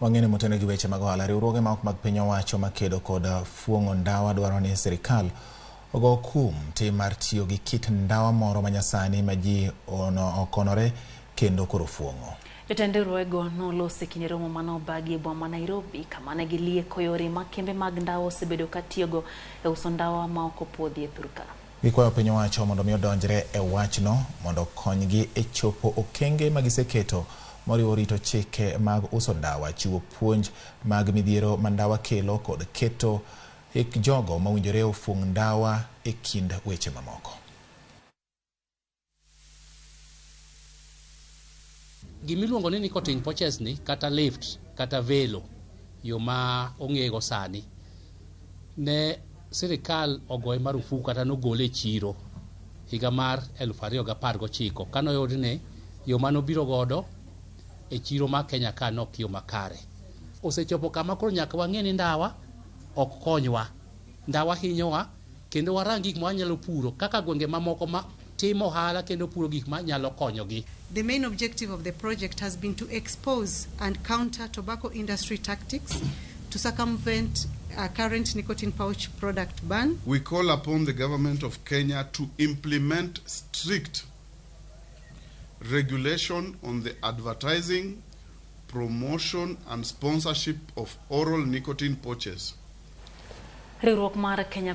Wang'ene motene gi weche mag ohala riwruoge ma ok mag piny owacho makedo kod fuong'o ndawa dwaro ni sirikal ogo kum tim mar tiyo gi kit ndawa moro ma nyasani ma ji okonore kendo koro fuong'o. Jotend riwruogego noloso kinde romo manobagi e boma Nairobi kama ne gilieko yore ma kembe mag ndawa osebedo ka tiyogo e uso ndawa ma ok opwodhi e thur ka. Gikwayo piny owacho mondo mi odonjre e wachno mondo okonygi e chopo okenge ma giseketo moriwo rito chike mag uso ndawa, chiwo puonj mag midhiero ma ndawa kelo kod keto jogo mawinjore ofuong' ndawa e kind weche mamoko. Gimiluongo ni nicotine pouches ni kata lift kata velo yo ma ong'ego sani ne sirikal ogoye marufuku kata nogole chiro higa mar 2019 kanoyud ne yo manobiro godo e chiro ma Kenya ka nok yo makare. Osechopo kama koro nyaka wang'e ni ndawa ok konywa, ndawa hinyowa kendo warang gik ma wanyalo puro kaka gwenge mamoko ma timo ohala kendo puro gik ma nyalo konyogi. The main objective of the project has been to expose and counter tobacco industry tactics to circumvent a current nicotine pouch product ban. We call upon the government of Kenya to implement strict regulation on the advertising, promotion and sponsorship of oral nicotine pouches. Riwruok mar Kenya